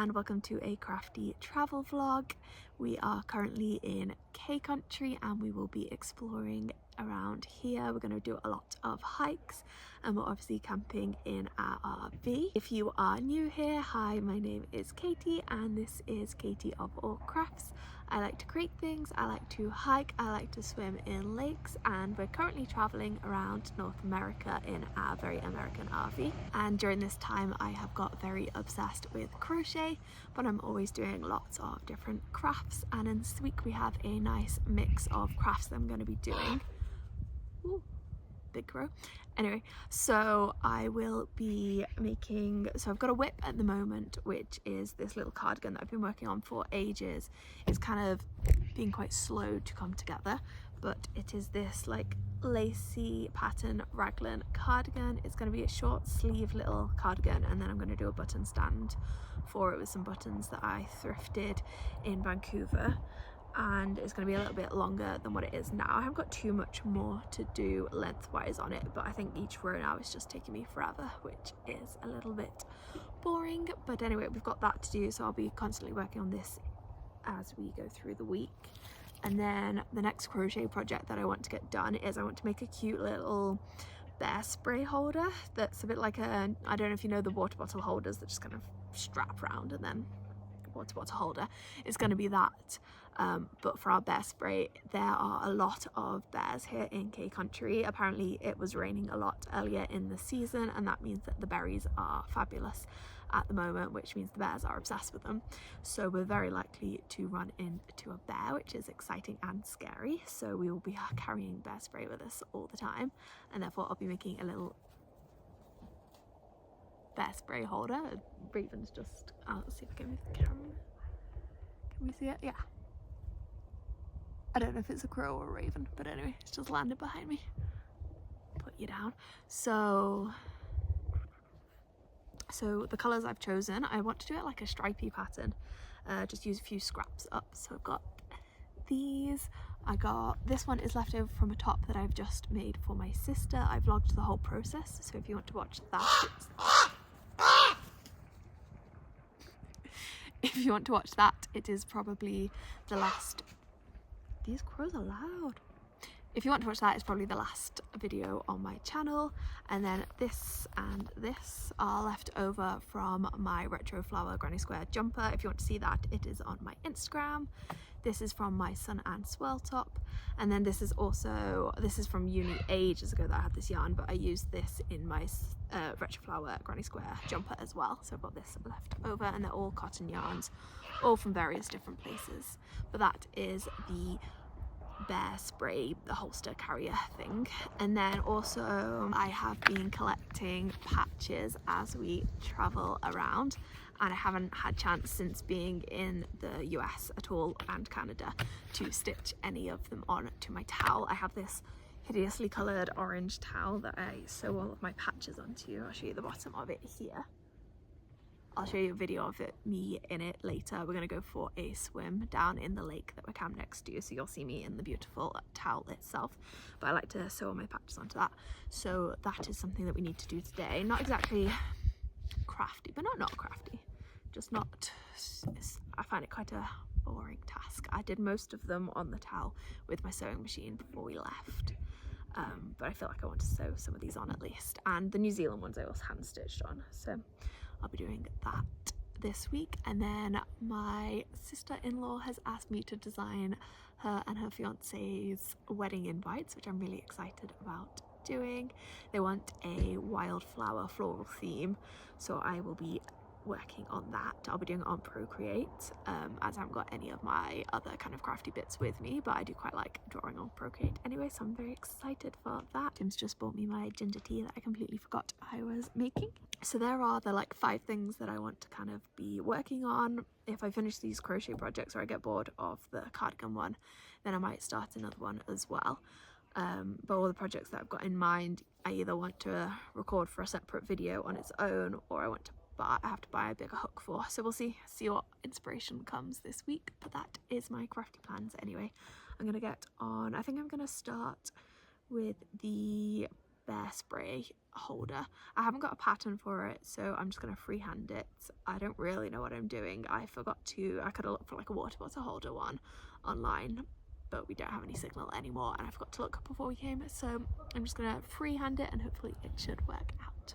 and welcome to a crafty travel vlog. We are currently in Country and we will be exploring around here. We're going to do a lot of hikes and we're obviously camping in our RV. If you are new here, hi, my name is Katie and this is Katie of All Crafts. I like to create things, I like to hike, I like to swim in lakes, and we're currently traveling around North America in our very American RV. And during this time I have got very obsessed with crochet, but I'm always doing lots of different crafts, and in this week we have a nice mix of crafts that I'm going to be doing. Ooh, big crow. Anyway, so I will be making, so I've got a whip at the moment, which is this little cardigan that I've been working on for ages. It's kind of being quite slow to come together, but it is this like lacy pattern raglan cardigan. It's going to be a short sleeve little cardigan, and then I'm going to do a button stand for it with some buttons that I thrifted in Vancouver. And it's going to be a little bit longer than what it is now. I haven't got too much more to do lengthwise on it, but I think each row now is just taking me forever, which is a little bit boring. But anyway, we've got that to do, so I'll be constantly working on this as we go through the week. And then the next crochet project that I want to get done is I want to make a cute little bear spray holder that's a bit like a, I don't know if you know the water bottle holders that just kind of strap around, and then water bottle holder. It's going to be that, but for our bear spray. There are a lot of bears here in Country. Apparently it was raining a lot earlier in the season, and that means that the berries are fabulous at the moment, which means the bears are obsessed with them. So we're very likely to run into a bear, which is exciting and scary. So we will be carrying bear spray with us all the time, and therefore I'll be making a little bear spray holder. Raven's just, let's see if I can move the camera. Can we see it? Yeah. I don't know if it's a crow or a raven, but anyway, it's just landed behind me. Put you down. So the colours I've chosen, I want to do it like a stripy pattern. Just use a few scraps up. So I've got these. I got, this one is left over from a top that I've just made for my sister. I vlogged the whole process, so if you want to watch that, if you want to watch that, it is probably the last. These crows are loud. If you want to watch that, it's probably the last video on my channel. And then this and this are left over from my retro flower granny square jumper. If you want to see that, it is on my Instagram. This is from my Sun and Swirl top, and then this is also, this is from uni ages ago that I had this yarn, but I used this in my retro flower granny square jumper as well. So I've got this left over, and they're all cotton yarns, all from various different places. But that is the bear spray, the holster carrier thing. And then also I have been collecting patches as we travel around, and I haven't had chance since being in the US at all, and Canada, to stitch any of them on to my towel. I have this hideously coloured orange towel that I sew all of my patches onto. I'll show you the bottom of it here. I'll show you a video of it, me in it later. We're going to go for a swim down in the lake that we're camped next to, so you'll see me in the beautiful towel itself. But I like to sew all my patches onto that. So that is something that we need to do today. Not exactly crafty, but not crafty. Just not, I find it quite a boring task. I did most of them on the towel with my sewing machine before we left. But I feel like I want to sew some of these on at least. And the New Zealand ones I also hand stitched on. So I'll be doing that this week. And then my sister-in-law has asked me to design her and her fiance's wedding invites, which I'm really excited about doing. They want a wildflower floral theme, so I will be working on that. I'll be doing it on Procreate, as I haven't got any of my other kind of crafty bits with me, but I do quite like drawing on Procreate anyway, so I'm very excited for that. Tim's just bought me my ginger tea that I completely forgot I was making. So there are the like 5 things that I want to kind of be working on. If I finish these crochet projects or I get bored of the cardigan one, then I might start another one as well. But all the projects that I've got in mind, I either want to record for a separate video on its own, or I have to buy a bigger hook for. So we'll see what inspiration comes this week. But that is my crafty plans anyway. I'm gonna get on, I think I'm gonna start with the bear spray holder. I haven't got a pattern for it, so I'm just going to freehand it. I don't really know what I'm doing. I could have looked for like a water bottle holder one online, but we don't have any signal anymore, and I forgot to look before we came, so I'm just going to freehand it and hopefully it should work out.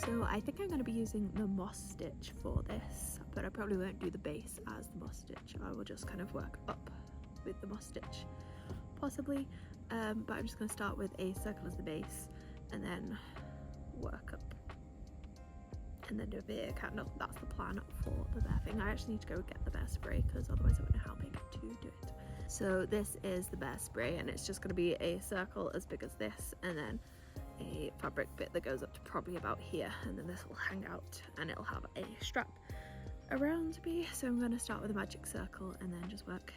So I think I'm going to be using the moss stitch for this, but I probably won't do the base as the moss stitch. I will just kind of work up with the moss stitch, possibly. But I'm just going to start with a circle as the base and then work up and then do a bear candle. That's the plan for the bear thing. I actually need to go get the bear spray because otherwise I won't know how big to do it. So this is the bear spray, and it's just going to be a circle as big as this, and then a fabric bit that goes up to probably about here, and then this will hang out and it'll have a strap around me. So I'm going to start with a magic circle and then just work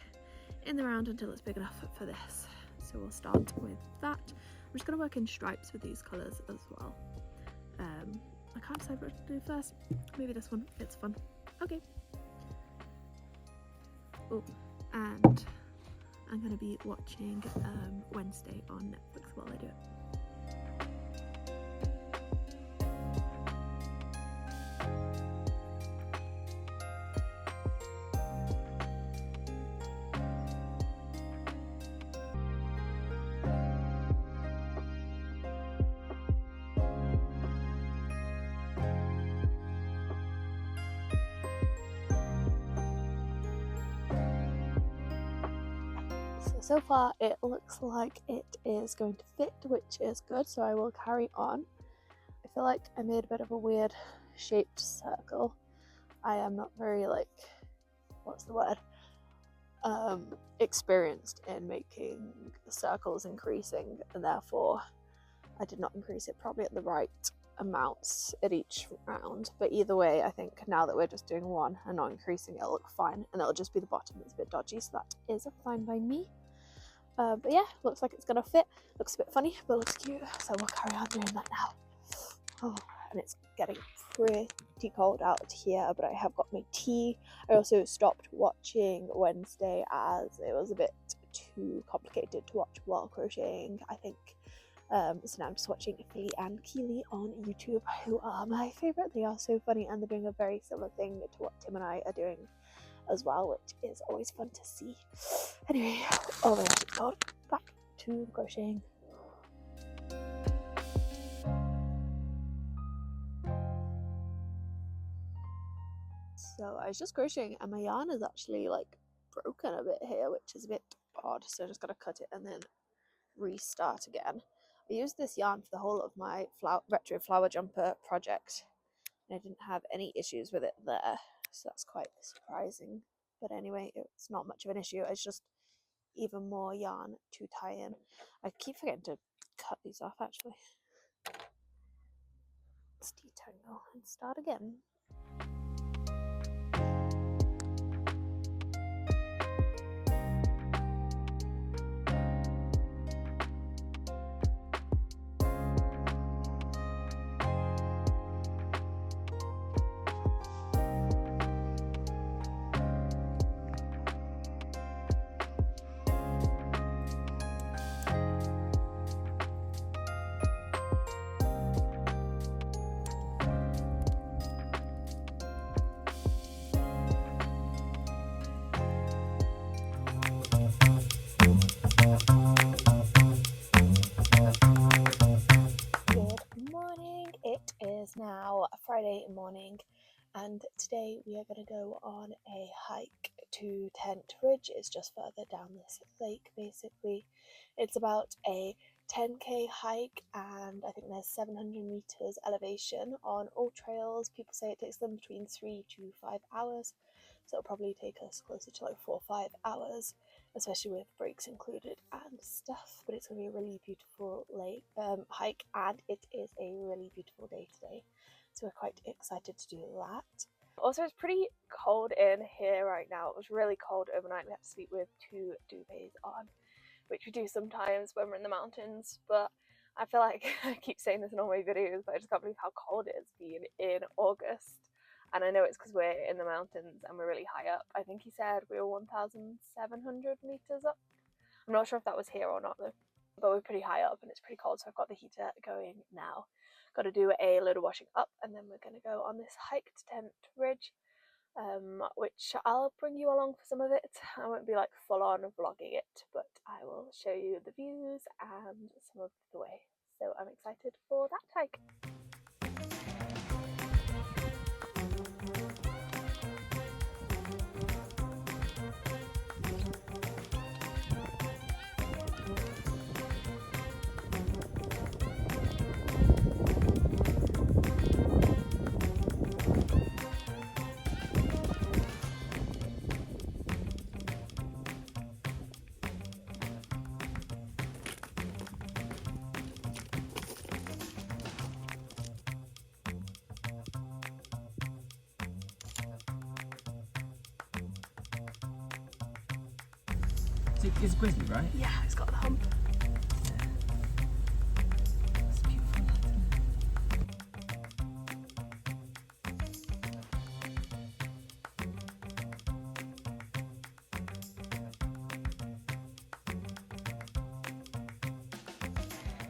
in the round until it's big enough for this. So we'll start with that. I'm just going to work in stripes with these colours as well. I can't decide what to do first. Maybe this one, it's fun. Okay. Oh, and I'm going to be watching Wednesday on Netflix while I do it. So far it looks like it is going to fit, which is good, so I will carry on. I feel like I made a bit of a weird shaped circle. I am not very, like, what's the word, experienced in making circles increasing, and therefore I did not increase it probably at the right amounts at each round. But either way, I think now that we're just doing one and not increasing, it'll look fine, and it'll just be the bottom that's a bit dodgy, so that is fine by me. But yeah, looks like it's gonna fit. Looks a bit funny, but looks cute, so we'll carry on doing that now. Oh, and it's getting pretty cold out here, but I have got my tea. I also stopped watching Wednesday as it was a bit too complicated to watch while crocheting, I think. So now I'm just watching Philly and Keely on YouTube, who are my favourite. They are so funny, and they're doing a very similar thing to what Tim and I are doing as well, which is always fun to see. Anyway, oh my gosh, it's cold. Back to crocheting. So I was just crocheting and my yarn is actually like broken a bit here, which is a bit odd, so I just gotta cut it and then restart again. I used this yarn for the whole of my retro flower jumper project, and I didn't have any issues with it there, so that's quite surprising. But anyway, it's not much of an issue. It's just even more yarn to tie in. I keep forgetting to cut these off actually. Let's detangle and start again. Now Friday morning, and today we are going to go on a hike to Tent Ridge. It's just further down this lake. Basically, it's about a 10k hike, and I think there's 700 meters elevation on all trails. People say it takes them between 3 to 5 hours, so it'll probably take us closer to like 4 or 5 hours, especially with breaks included and stuff. But it's going to be a really beautiful hike, and it is a really beautiful day today, so we're quite excited to do that. Also, it's pretty cold in here right now. It was really cold overnight. We had to sleep with 2 duvets on, which we do sometimes when we're in the mountains, but I feel like I keep saying this in all my videos, but I just can't believe how cold it has been in August. And I know it's because we're in the mountains and we're really high up. I think he said we were 1,700 meters up. I'm not sure if that was here or not though, but we're pretty high up and it's pretty cold, so I've got the heater going now. Got to do a load of washing up, and then we're going to go on this hiked tent ridge, which I'll bring you along for some of it. I won't be like full on vlogging it, but I will show you the views and some of the way. So I'm excited for that hike. It's grizzly, right? Yeah, it's got the hump. It's beautiful.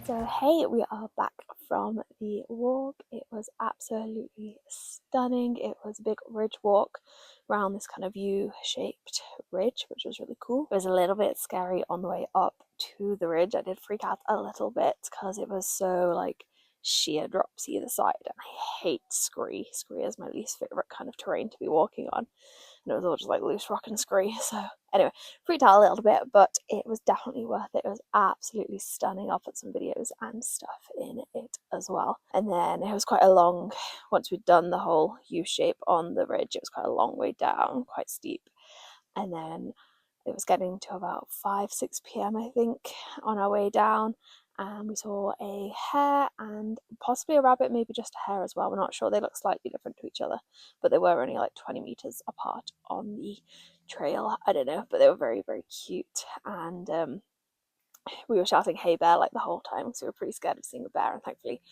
So hey, we are back from the walk. It was absolutely stunning. It was a big ridge walk around this kind of U-shaped ridge, which was really cool. It was a little bit scary on the way up to the ridge. I did freak out a little bit because it was so like sheer drops either side, and I hate scree. Scree is my least favorite kind of terrain to be walking on. And it was all just like loose rock and scree. So anyway, freaked out a little bit, but it was definitely worth it. It was absolutely stunning. I'll put some videos and stuff in it as well. And then it was quite a long, once we'd done the whole U-shape on the ridge, it was quite a long way down, quite steep. And then it was getting to about 5-6 p.m. I think on our way down, and we saw a hare and possibly a rabbit, maybe just a hare as well. We're not sure. They look slightly different to each other, but they were only like 20 meters apart on the trail. I don't know, but they were very, very cute. And we were shouting "Hey bear" like the whole time because we were pretty scared of seeing a bear, and thankfully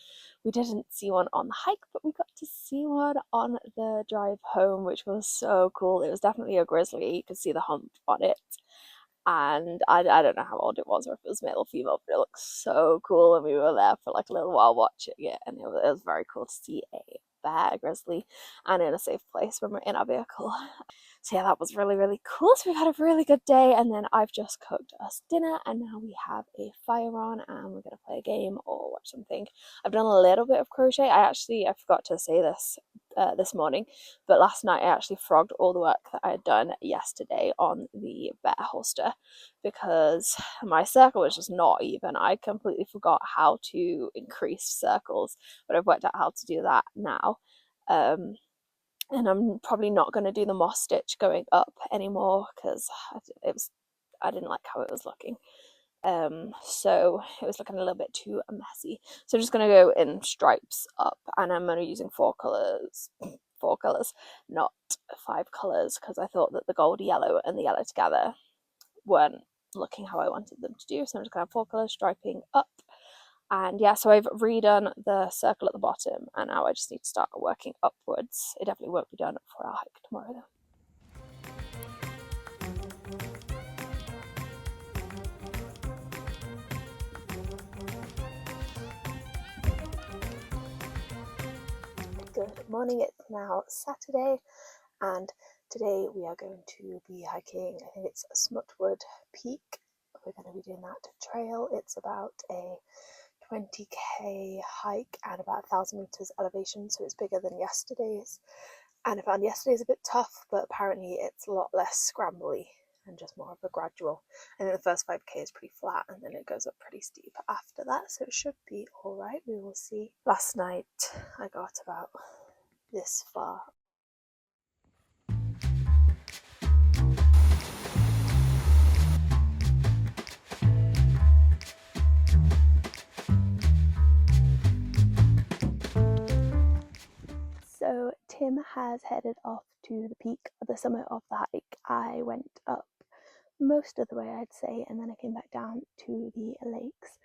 we didn't see one on the hike, but we got to see one on the drive home, which was so cool. It was definitely a grizzly. You could see the hump on it, and I don't know how old it was or if it was male or female, but it looked so cool, and we were there for like a little while watching it, and it was very cool to see a bear, grizzly, and in a safe place when we're in our vehicle. So yeah, that was really, really cool. So we've had a really good day, and then I've just cooked us dinner, and now we have a fire on, and we're going to play a game or watch something. I've done a little bit of crochet. I forgot to say this this morning, but last night I actually frogged all the work that I had done yesterday on the bear holster because my circle was just not even. I completely forgot how to increase circles, but I've worked out how to do that now. And I'm probably not going to do the moss stitch going up anymore because I didn't like how it was looking. So it was looking a little bit too messy. So I'm just going to go in stripes up, and I'm only using 4 colours, not 5 colours, because I thought that the gold yellow and the yellow together weren't looking how I wanted them to do. So I'm just going to have 4 colours striping up. And yeah, so I've redone the circle at the bottom, and now I just need to start working upwards. It definitely won't be done for our hike tomorrow though. Good morning, it's now Saturday, and today we are going to be hiking, I think it's Smutwood Peak. We're going to be doing that trail. It's about a 20k hike and about 1,000 meters elevation, so it's bigger than yesterday's. And I found yesterday's a bit tough, but apparently it's a lot less scrambly and just more of a gradual. And then the first 5k is pretty flat, and then it goes up pretty steep after that, so it should be all right. We will see. Last night I got about this far. So Tim has headed off to the peak of the summit of the hike. I went up most of the way, I'd say, and then I came back down to the lakes.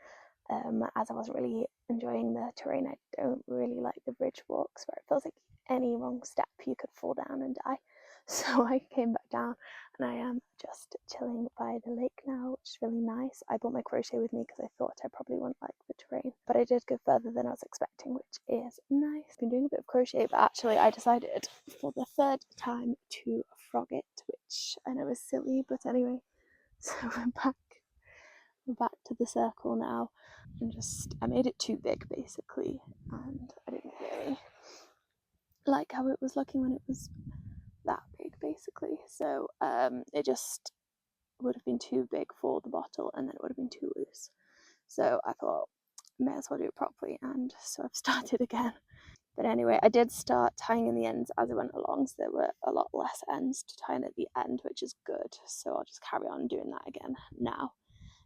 as I wasn't really enjoying the terrain. I don't really like the bridge walks where it feels like any wrong step you could fall down and die. So I came back down and I am just chilling by the lake now, which is really nice. I brought my crochet with me because I thought I probably wouldn't like the terrain, but I did go further than I was expecting, which is nice. I've been doing a bit of crochet, but actually I decided for the third time to frog it, which I know is silly, but anyway. So we're back to the circle now, and I made it too big basically, and I didn't really like how it was looking when it was that big basically, so it just would have been too big for the bottle and then it would have been too loose, so I thought may as well do it properly, and so I've started again. But anyway, I did start tying in the ends as I went along, so there were a lot less ends to tie in at the end, which is good, so I'll just carry on doing that again now,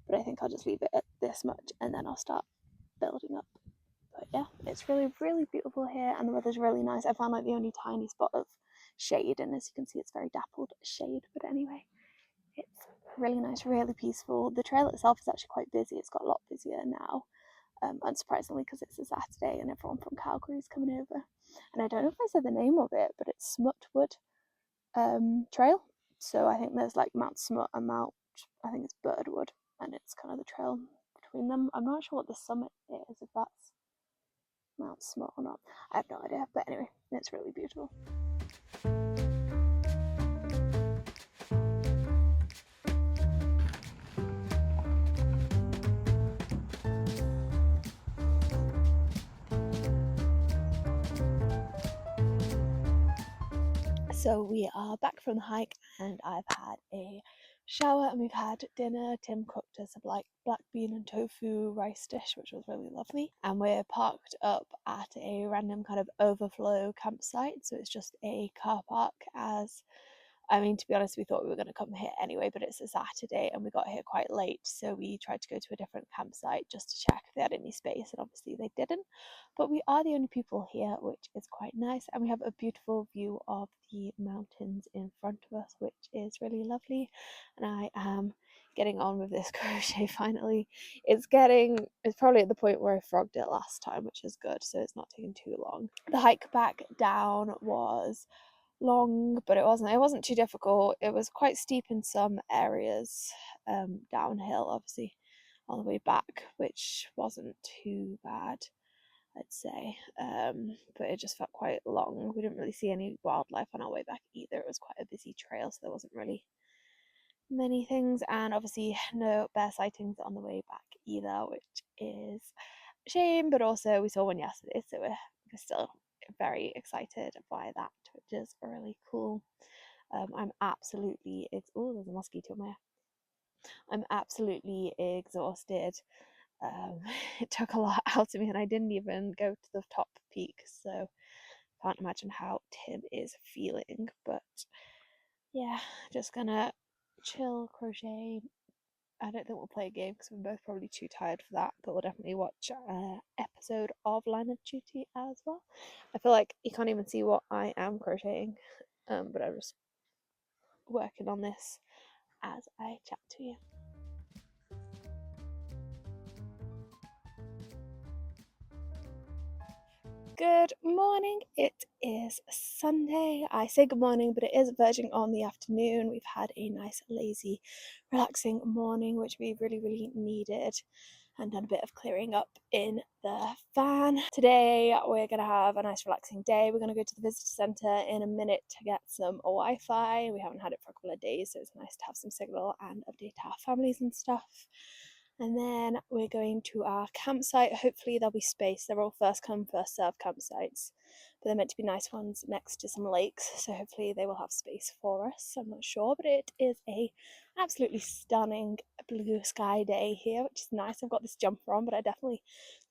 but I think I'll just leave it at this much and then I'll start building up. But yeah, it's really, really beautiful here, and the weather's really nice. I found like the only tiny spot of shade, and as you can see it's very dappled shade, but anyway, it's really nice, really peaceful. The trail itself is actually quite busy. It's got a lot busier now, unsurprisingly, because it's a Saturday and everyone from Calgary is coming over. And I don't know if I said the name of it, but it's Smutwood Trail. So I think there's like Mount Smut and I think it's Birdwood, and it's kind of the trail between them. I'm not sure what the summit is, if that's Mount Smut or not. I have no idea, but anyway, it's really beautiful. So we are back from the hike, and I've had a shower and we've had dinner. Tim cooked us a black bean and tofu rice dish, which was really lovely, and we're parked up at a random kind of overflow campsite, so it's just a car park. To be honest, we thought we were going to come here anyway, but it's a Saturday and we got here quite late, so we tried to go to a different campsite just to check if they had any space, and obviously they didn't. But we are the only people here, which is quite nice, and we have a beautiful view of the mountains in front of us, which is really lovely. And I am getting on with this crochet finally. It's probably at the point where I frogged it last time, which is good, so it's not taking too long. The hike back down was long, but it wasn't too difficult. It was quite steep in some areas, downhill obviously on the way back, which wasn't too bad, I'd say, but it just felt quite long. We didn't really see any wildlife on our way back either. It was quite a busy trail, so there wasn't really many things, and obviously no bear sightings on the way back either, which is a shame, but also we saw one yesterday, so we're still very excited by that, which is really cool. I'm absolutely there's a mosquito in my ear. I'm absolutely exhausted. It took a lot out of me, and I didn't even go to the top peak, so can't imagine how Tim is feeling. But yeah, just gonna chill, crochet. I don't think we'll play a game because we're both probably too tired for that, but we'll definitely watch an episode of Line of Duty as well. I feel like you can't even see what I am crocheting, but I'm just working on this as I chat to you. Good morning. It is Sunday. I say good morning, but it is verging on the afternoon. We've had a nice, lazy, relaxing morning, which we really, really needed, and done a bit of clearing up in the van. Today, we're going to have a nice, relaxing day. We're going to go to the visitor centre in a minute to get some Wi-Fi. We haven't had it for a couple of days, so it's nice to have some signal and update our families and stuff. And then we're going to our campsite. Hopefully there'll be space. They're all first come, first serve campsites, but they're meant to be nice ones next to some lakes, so hopefully they will have space for us. I'm not sure, but it is a absolutely stunning blue sky day here, which is nice. I've got this jumper on, but I definitely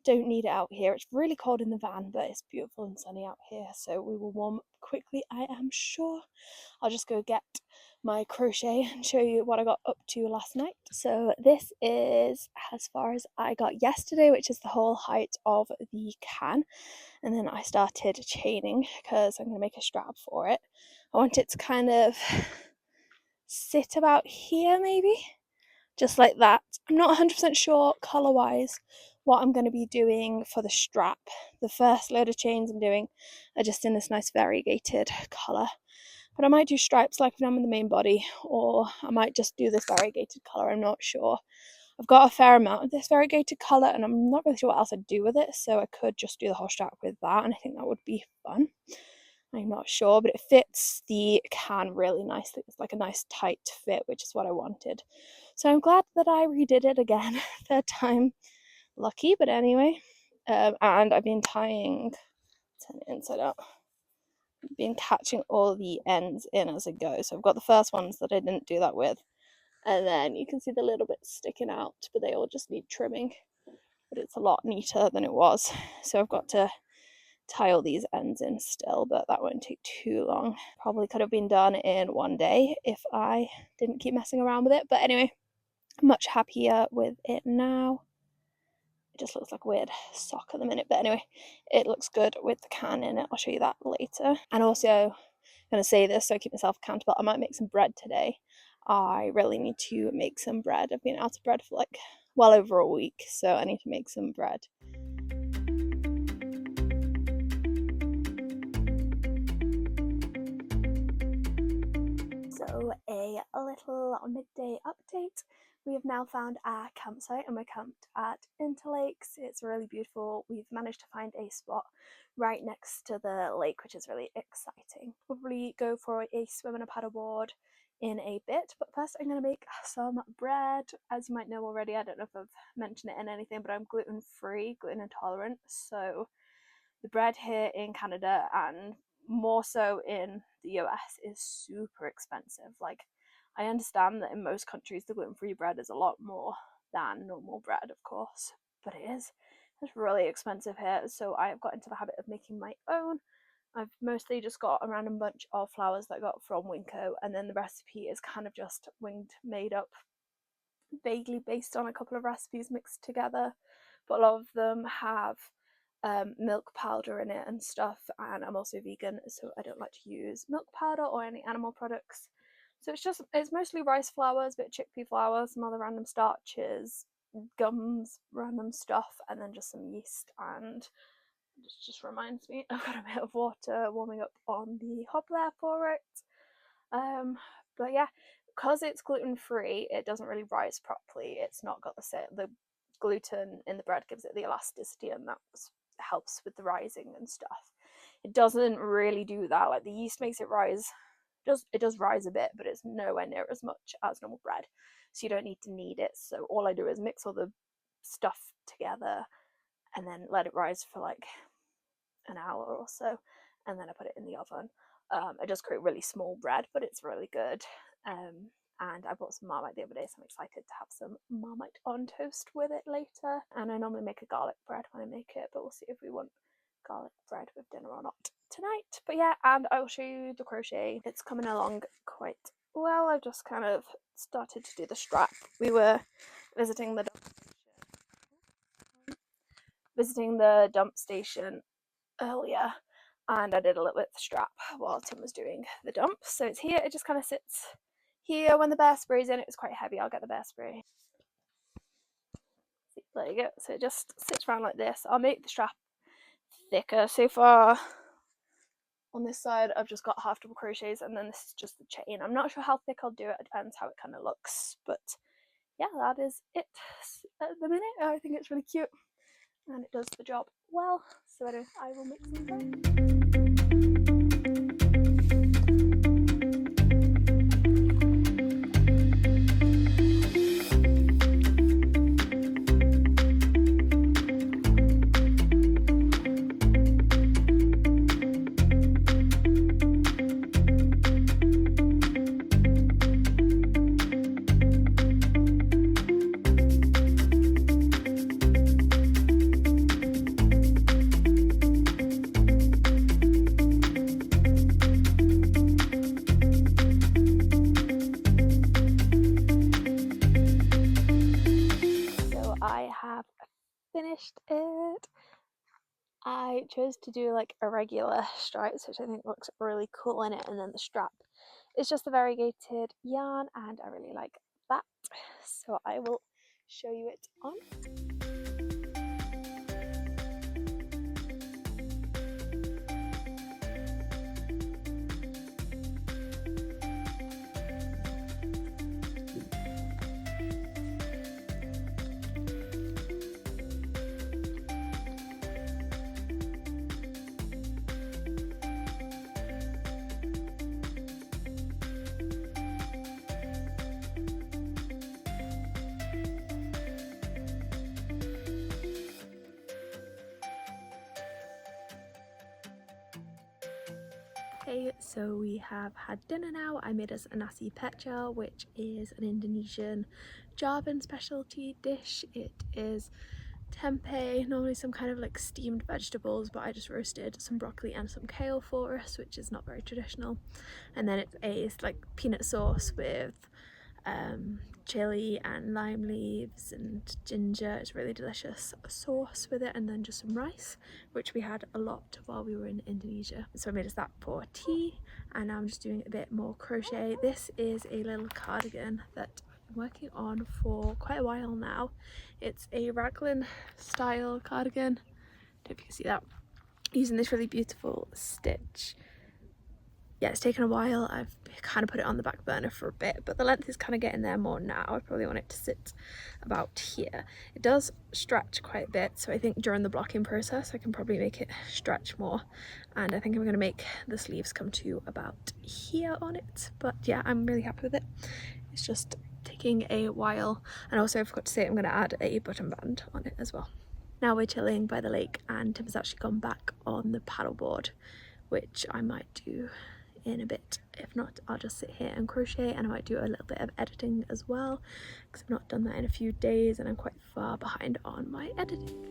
don't need it out here. It's really cold in the van, but it's beautiful and sunny out here, so we will warm up quickly, I am sure. I'll just go get my crochet and show you what I got up to last night. So this is as far as I got yesterday, which is the whole height of the can, and then I started chaining because I'm going to make a strap for it. I want it to kind of sit about here, maybe just like that. I'm not 100% sure colour wise what I'm going to be doing for the strap. The first load of chains I'm doing are just in this nice variegated colour. But I might do stripes like I've done with the main body, or I might just do this variegated colour, I'm not sure. I've got a fair amount of this variegated colour and I'm not really sure what else I'd do with it, so I could just do the whole strap with that, and I think that would be fun. I'm not sure, but it fits the can really nicely. It's like a nice tight fit, which is what I wanted. So I'm glad that I redid it again, third time lucky, but anyway. And I've been tying, turn it inside out, been catching all the ends in as I go. So I've got the first ones that I didn't do that with, and then you can see the little bits sticking out, but they all just need trimming. But it's a lot neater than it was, so I've got to tie all these ends in still, but that won't take too long. Probably could have been done in one day if I didn't keep messing around with it, but anyway, much happier with it now. It just looks like a weird sock at the minute, but anyway, it looks good with the can in it. I'll show you that later. And also, I'm going to say this so I keep myself accountable, I might make some bread today. I really need to make some bread. I've been out of bread for like well over a week, so I need to make some bread. So a little midday update. We have now found our campsite and we're camped at Interlakes. It's really beautiful. We've managed to find a spot right next to the lake, which is really exciting. We'll probably go for a swim and a paddleboard in a bit, but first I'm going to make some bread. As you might know already, I don't know if I've mentioned it in anything, but I'm gluten-free, gluten intolerant, so the bread here in Canada and more so in the US is super expensive. Like, I understand that in most countries the gluten-free bread is a lot more than normal bread, of course, but it's really expensive here, so I've got into the habit of making my own. I've mostly just got a random bunch of flours that I got from Winco, and then the recipe is kind of just winged, made up, vaguely based on a couple of recipes mixed together, but a lot of them have milk powder in it and stuff, and I'm also vegan, so I don't like to use milk powder or any animal products. So it's mostly rice flours, a bit of chickpea flour, some other random starches, gums, random stuff, and then just some yeast. And it just reminds me, I've got a bit of water warming up on the hob there for it. But yeah, because it's gluten-free, it doesn't really rise properly. It's not got the gluten in the bread gives it the elasticity, and that helps with the rising and stuff. It doesn't really do that. Like, the yeast makes it rise. It does rise a bit, but it's nowhere near as much as normal bread, so you don't need to knead it. So all I do is mix all the stuff together and then let it rise for like an hour or so, and then I put it in the oven. I just create really small bread, but it's really good. And I bought some Marmite the other day, so I'm excited to have some Marmite on toast with it later. And I normally make a garlic bread when I make it, but we'll see if we want garlic bread with dinner or not tonight. But yeah, and I'll show you the crochet. It's coming along quite well. I've just kind of started to do the strap. We were visiting the dump station earlier, and I did a little bit of the strap while Tim was doing the dump. So it's here, it just kind of sits here when the bear spray's in. It was quite heavy. I'll get the bear spray. There you go. So it just sits around like this. I'll make the strap thicker. So far on this side I've just got half double crochets, and then this is just the chain. I'm not sure how thick I'll do it. It depends how it kind of looks, but yeah, that is it at the minute. I think it's really cute and it does the job well. So anyway, I will make some bread. Finished it. I chose to do like irregular stripes, which I think looks really cool in it, and then the strap is just a variegated yarn, and I really like that, so I will show you it on. Hey, so we have had dinner now. I made us a nasi pecel, which is an Indonesian Javan specialty dish. It is tempeh, normally some kind of like steamed vegetables, but I just roasted some broccoli and some kale for us, which is not very traditional. And then it's like peanut sauce with chili and lime leaves and ginger. It's really delicious sauce with it, and then just some rice, which we had a lot while we were in Indonesia. So I made us that for tea, and now I'm just doing a bit more crochet. This is a little cardigan that I've been working on for quite a while now. It's a raglan style cardigan. Don't know if you can see that. Using this really beautiful stitch. Yeah, it's taken a while. I've kind of put it on the back burner for a bit, but the length is kind of getting there more now. I probably want it to sit about here. It does stretch quite a bit, so I think during the blocking process I can probably make it stretch more, and I think I'm going to make the sleeves come to about here on it. But yeah, I'm really happy with it. It's just taking a while, and also I forgot to say I'm going to add a button band on it as well. Now we're chilling by the lake, and Tim has actually gone back on the paddleboard, which I might do in a bit. If not, I'll just sit here and crochet, and I might do a little bit of editing as well, because I've not done that in a few days and I'm quite far behind on my editing.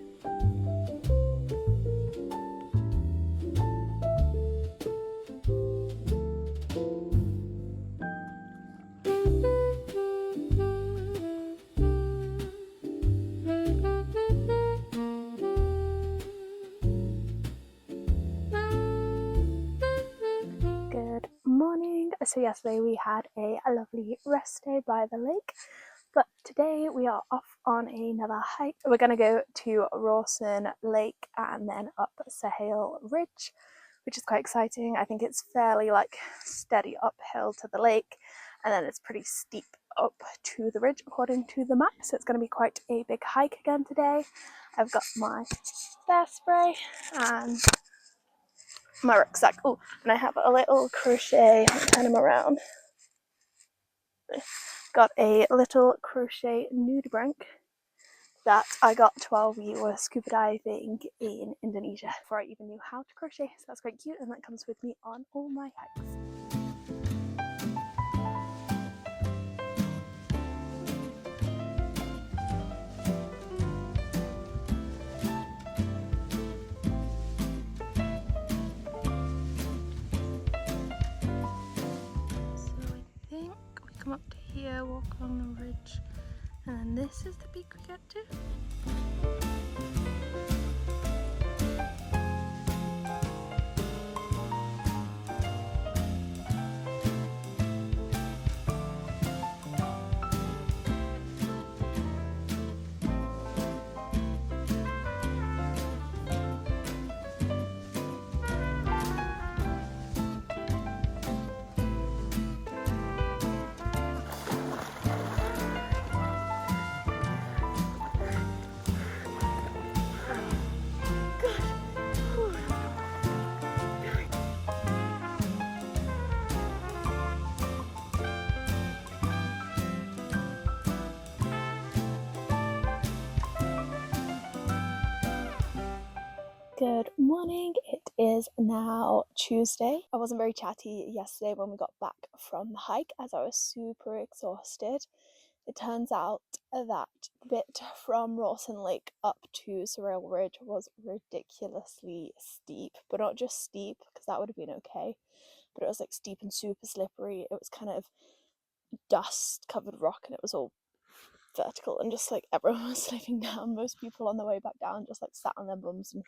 So yesterday we had a lovely rest day by the lake, but today we are off on another hike. We're going to go to Rawson Lake and then up Sahale Ridge, which is quite exciting. I think it's fairly like steady uphill to the lake, and then it's pretty steep up to the ridge according to the map, so it's going to be quite a big hike again today. I've got my bear spray and my rucksack. Oh, and I have a little crochet, I'll turn them around. Got a little crochet nudibranch that I got while we were scuba diving in Indonesia before I even knew how to crochet, so that's quite cute, and that comes with me on all my hikes. Up to here, walk along the ridge, and this is the peak we get to. Good morning, it is now Tuesday. I wasn't very chatty yesterday when we got back from the hike as I was super exhausted. It turns out that the bit from Rawson Lake up to Sahale Ridge was ridiculously steep, but not just steep, because that would have been okay, but it was like steep and super slippery. It was kind of dust covered rock, and it was all vertical, and just like everyone was sliding down. Most people on the way back down just like sat on their bums and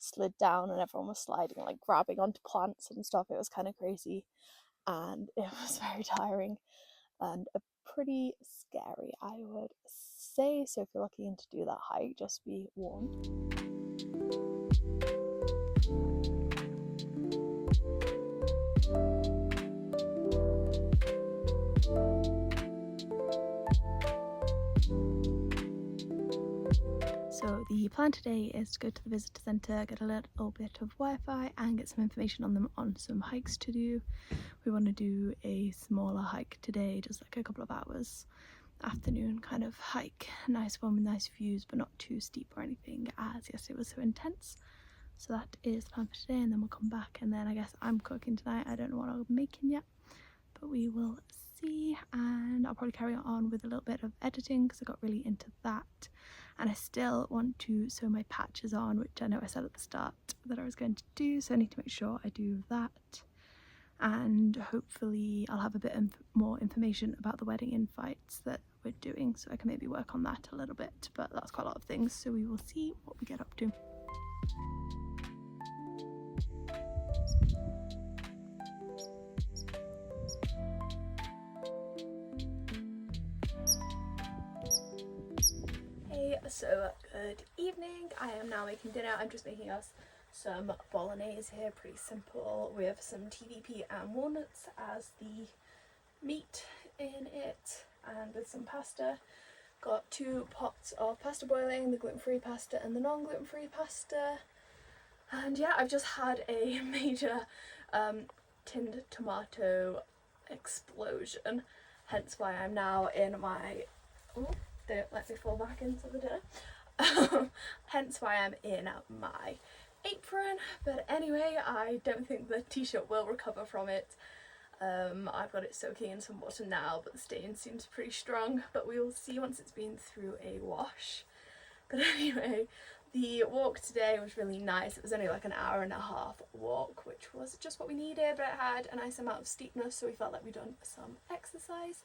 slid down, and everyone was sliding, like grabbing onto plants and stuff. It was kind of crazy, and it was very tiring and pretty scary, I would say. So if you're looking to do that hike, just be warned. So the plan today is to go to the visitor centre, get a little bit of Wi-Fi and get some information on them on some hikes to do. We want to do a smaller hike today, just like a couple of hours, afternoon kind of hike. Nice one with nice views, but not too steep or anything, as yesterday was so intense. So that is the plan for today, and then we'll come back, and then I guess I'm cooking tonight. I don't know what I'm making yet, but we will see. And I'll probably carry on with a little bit of editing because I got really into that, and I still want to sew my patches on, which I know I said at the start that I was going to do, so I need to make sure I do that. And hopefully I'll have a bit more information about the wedding invites that we're doing, so I can maybe work on that a little bit, but that's quite a lot of things, so we will see what we get up to. Hey, so good evening. I am now making dinner. I'm just making us some bolognese here, pretty simple, with some TVP and walnuts as the meat in it, and with some pasta. Got 2 pots of pasta boiling, the gluten-free pasta and the non-gluten-free pasta. And yeah, I've just had a major tinned tomato explosion, hence why I'm now in my, oh, don't let me fall back into the dinner. Hence why I'm in my apron, but anyway, I don't think the t-shirt will recover from it. I've got it soaking in some water now, but the stain seems pretty strong, but we will see once it's been through a wash. But anyway, the walk today was really nice. It was only like an hour and a half walk, which was just what we needed, but it had a nice amount of steepness, so we felt like we'd done some exercise.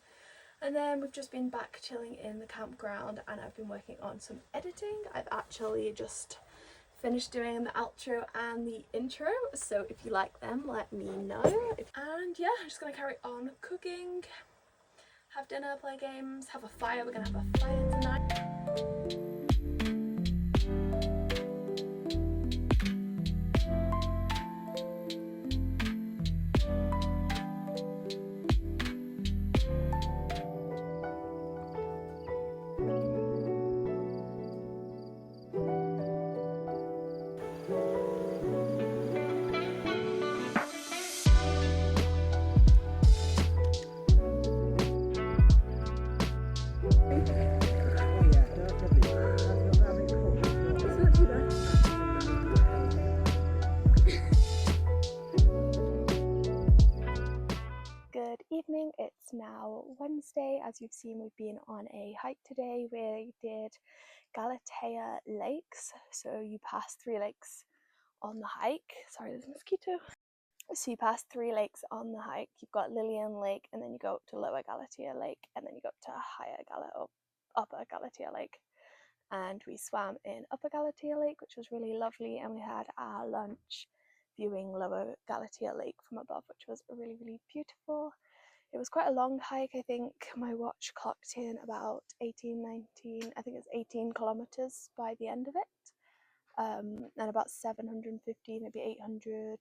And then we've just been back chilling in the campground, and I've been working on some editing. I've actually just finished doing the outro and the intro, so if you like them, let me know. And yeah, I'm just gonna carry on cooking, have dinner, play games, have a fire. We're gonna have a fire tonight. Good evening, it's now Wednesday. As you've seen, we've been on a hike today. We did Galatea Lakes, so you pass 3 lakes on the hike. Sorry, there's a mosquito. So you pass 3 lakes on the hike. You've got Lillian Lake, and then you go up to Lower Galatea Lake, and then you go up to Upper Galatea Lake. And we swam in Upper Galatea Lake, which was really lovely, and we had our lunch viewing Lower Galatea Lake from above, which was really, really beautiful. It was quite a long hike. I think my watch clocked in about 19, I think it's 18 kilometers by the end of it, and about 750, maybe 800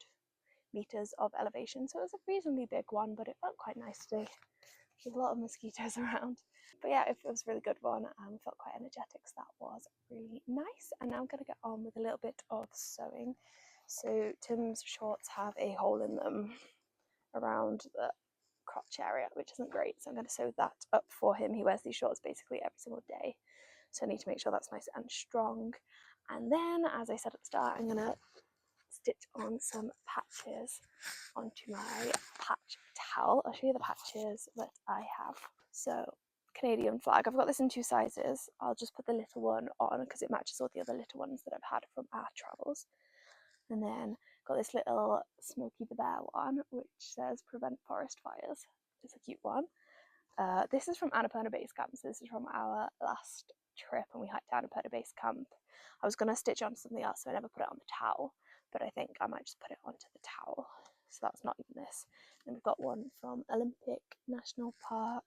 meters of elevation. So it was a reasonably big one, but it felt quite nice today. There's a lot of mosquitoes around. But yeah, it was a really good one, and felt quite energetic, so that was really nice. And now I'm going to get on with a little bit of sewing. So Tim's shorts have a hole in them around the crotch area, which isn't great, so I'm going to sew that up for him. He wears these shorts basically every single day, so I need to make sure that's nice and strong. And then, as I said at the start, I'm going to stitch on some patches onto my patch towel. I'll show you the patches that I have. So Canadian flag, I've got this in 2 sizes. I'll just put the little one on because it matches all the other little ones that I've had from our travels. And then got this little Smokey the Bear one, which says prevent forest fires. It's a cute one. This is from Annapurna Base Camp, so this is from our last trip, and we hiked down Annapurna Base Camp. I was going to stitch on something else, so I never put it on the towel, but I think I might just put it onto the towel. So that's not even this. Then we've got one from Olympic National Park.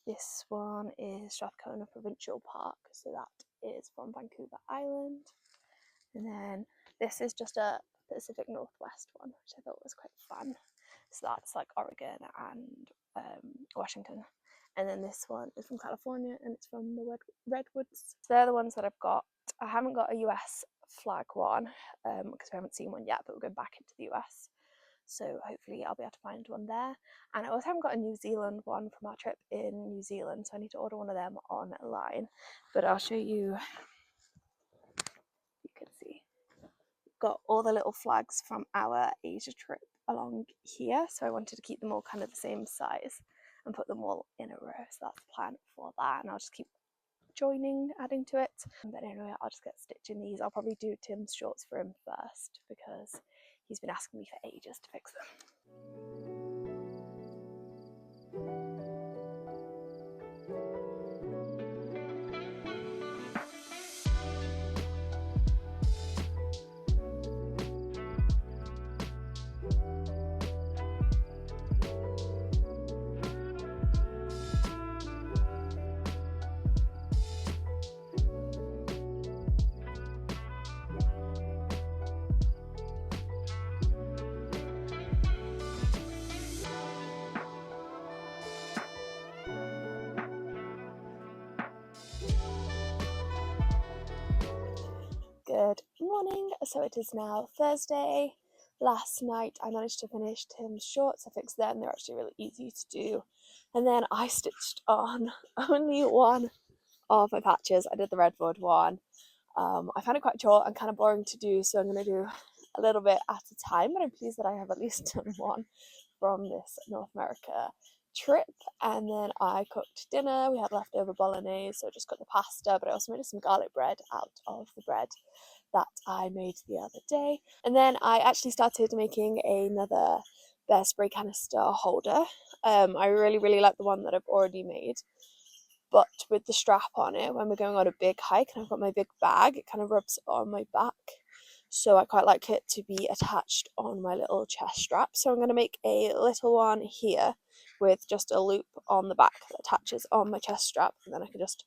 This one is Strathcona Provincial Park, so that is from Vancouver Island. And then this is just a Pacific Northwest one, which I thought was quite fun. So that's like Oregon and Washington. And then this one is from California, and it's from the Redwoods. So they're the ones that I've got. I haven't got a US flag one because we haven't seen one yet, but we're going back into the US. So hopefully I'll be able to find one there. And I also haven't got a New Zealand one from our trip in New Zealand, so I need to order one of them online. But I'll show you, you can see. got all the little flags from our Asia trip along here, so I wanted to keep them all kind of the same size and put them all in a row. So that's the plan for that, and I'll just keep adding to it. But anyway, I'll just get stitching these. I'll probably do Tim's shorts for him first because he's been asking me for ages to fix them. Good morning. So it is now Thursday. Last night I managed to finish Tim's shorts. I fixed them. They're actually really easy to do. And then I stitched on only one of my patches. I did the redwood one. I found it quite short and kind of boring to do, so I'm going to do a little bit at a time, but I'm pleased that I have at least done one from this North America trip. And then I cooked dinner. We had leftover bolognese, so I just got the pasta, but I also made some garlic bread out of the bread that I made the other day. And then I actually started making another bear spray canister holder. I really like the one that I've already made, but with the strap on it, when we're going on a big hike and I've got my big bag, it kind of rubs on my back, so I quite like it to be attached on my little chest strap. So I'm going to make a little one here with just a loop on the back that attaches on my chest strap, and then I can just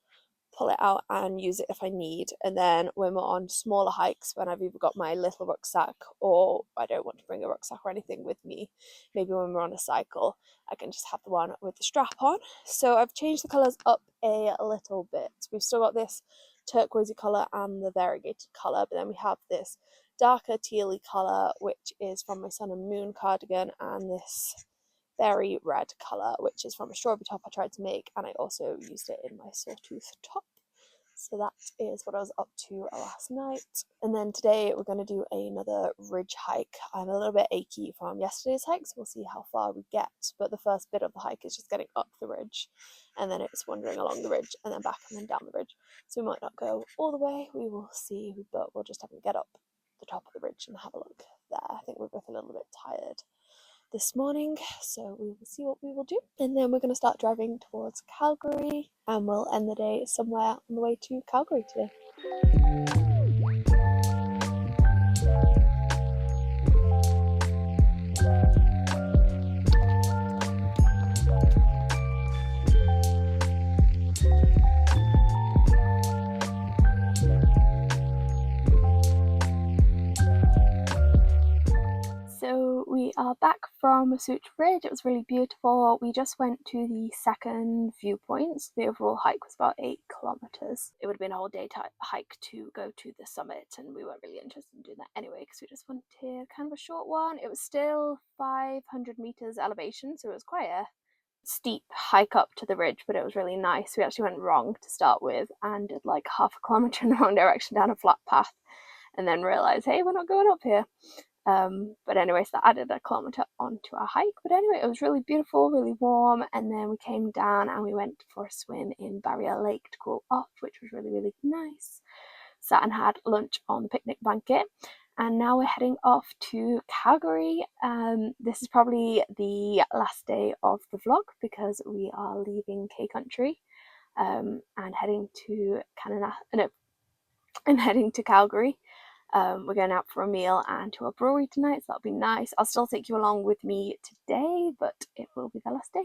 pull it out and use it if I need. And then when we're on smaller hikes, when I've either got my little rucksack or I don't want to bring a rucksack or anything with me, maybe when we're on a cycle, I can just have the one with the strap on. So I've changed the colours up a little bit. We've still got this turquoisey colour and the variegated colour, but then we have this darker tealy colour, which is from my Sun and Moon cardigan, and this very red colour, which is from a strawberry top I tried to make, and I also used it in my sawtooth top. So that is what I was up to last night. And then today we're going to do another ridge hike. I'm a little bit achy from yesterday's hike, so we'll see how far we get. But the first bit of the hike is just getting up the ridge, and then it's wandering along the ridge and then back and then down the ridge. So we might not go all the way, we will see, but we'll just have to get up the top of the ridge and have a look there. I think we're both a little bit tired this morning, so we will see what we will do. And then we're going to start driving towards Calgary, and we'll end the day somewhere on the way to Calgary today. So we are back from Such Ridge. It was really beautiful. We just went to the second viewpoint. The overall hike was about 8 kilometers. It would have been a whole day hike to go to the summit, and we weren't really interested in doing that anyway because we just wanted kind of a short one. It was still 500 meters elevation, so it was quite a steep hike up to the ridge, but it was really nice. We actually went wrong to start with and did like half a kilometer in the wrong direction down a flat path, and then realized, hey, we're not going up here. But anyway, so that added a kilometer onto our hike. But anyway, it was really beautiful, really warm, and then we came down and we went for a swim in Barrier Lake to cool off, which was really nice. Sat and had lunch on the picnic blanket, and now we're heading off to Calgary. This is probably the last day of the vlog because we are leaving K Country and heading to Calgary. We're going out for a meal and to a brewery tonight, so that'll be nice. I'll still take you along with me today, but it will be the last day.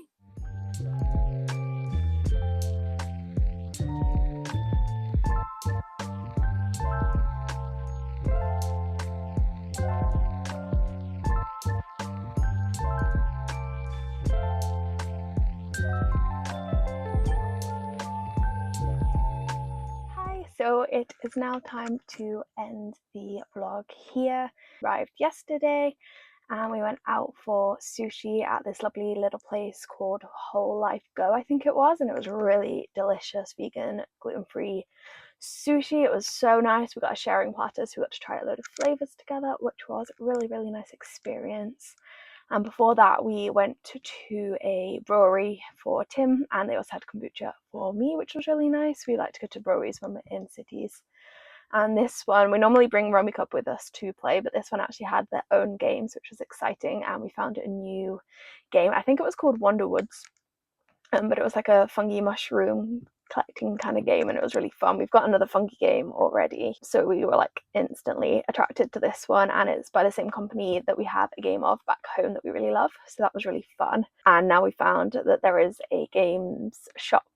So it is now time to end the vlog here. Arrived yesterday and we went out for sushi at this lovely little place called 'Whole Life Go, I think it was, and it was really delicious, vegan, gluten-free sushi. It was so nice. We got a sharing platter, so we got to try a load of flavors together, which was a really, really nice experience. And before that, we went to a brewery for Tim, and they also had kombucha for me, which was really nice. We like to go to breweries when we're in cities. And this one, we normally bring Rummy Cup with us to play, but this one actually had their own games, which was exciting. And we found a new game. I think it was called Wonder Woods, but it was like a fungi mushroom collecting kind of game, and it was really fun. We've got another fungi game already, so we were like instantly attracted to this one, and it's by the same company that we have a game of back home that we really love, so that was really fun. And now we found that there is a games shop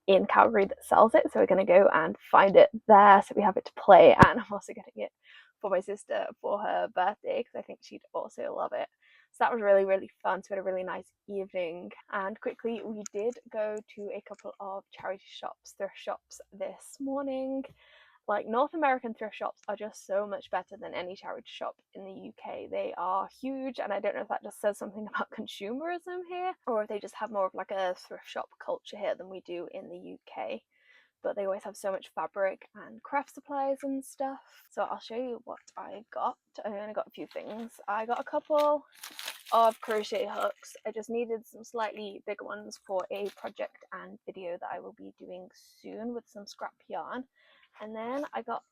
in Calgary that sells it, so we're going to go and find it there so we have it to play. And I'm also getting it for my sister for her birthday because I think she'd also love it. So that was really, really fun. So we had a really nice evening. And quickly, we did go to a couple of charity shops, thrift shops this morning. Like, North American thrift shops are just so much better than any charity shop in the UK. They are huge, and I don't know if that just says something about consumerism here, or if they just have more of like a thrift shop culture here than we do in the UK. But they always have so much fabric and craft supplies and stuff. So I'll show you what I got. I only got a few things. I got a couple of crochet hooks. I just needed some slightly bigger ones for a project and video that I will be doing soon with some scrap yarn. And then I got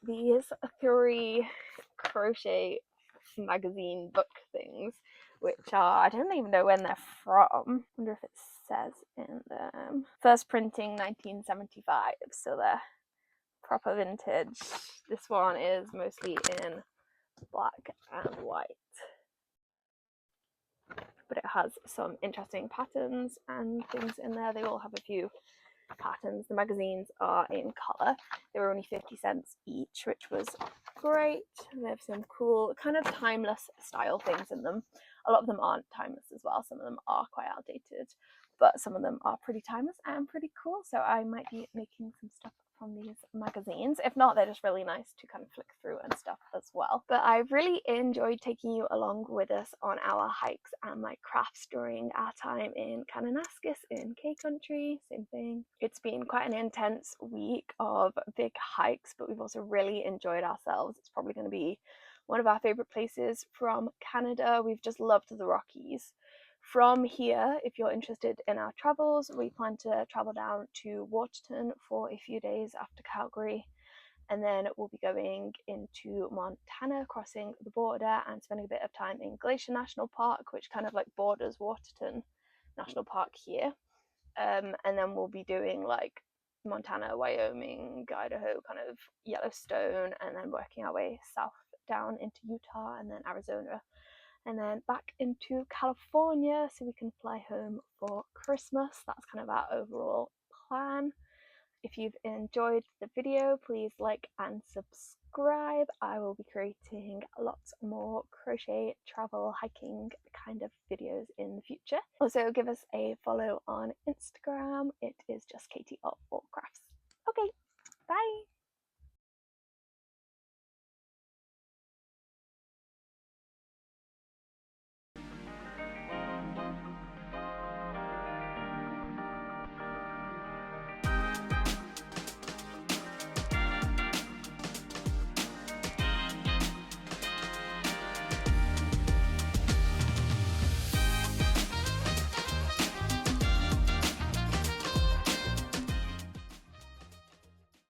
these 3 crochet magazine book things, which are, I don't even know when they're from. I wonder if it says in them. First printing 1975, so they're proper vintage. This one is mostly in black and white, but it has some interesting patterns and things in there. They all have a few patterns. The magazines are in colour. They were only 50 cents each, which was great. They have some cool kind of timeless style things in them. A lot of them aren't timeless as well. Some of them are quite outdated, but some of them are pretty timeless and pretty cool. So I might be making some stuff from these magazines. If not, they're just really nice to kind of flick through and stuff as well. But I've really enjoyed taking you along with us on our hikes and my crafts during our time in Kananaskis in K Country. Same thing. It's been quite an intense week of big hikes, but we've also really enjoyed ourselves. It's probably going to be one of our favorite places from Canada. We've just loved the Rockies. From here, if you're interested in our travels, we plan to travel down to Waterton for a few days after Calgary, and then we'll be going into Montana, crossing the border and spending a bit of time in Glacier National Park, which kind of like borders Waterton National Park here. And then we'll be doing like Montana, Wyoming, Idaho, kind of Yellowstone, and then working our way south down into Utah and then Arizona, and then back into California so we can fly home for Christmas. That's kind of our overall plan. If you've enjoyed the video, please like and subscribe. I will be creating lots more crochet, travel, hiking kind of videos in the future. Also, give us a follow on Instagram. It is just Katie of All Crafts. Okay, bye!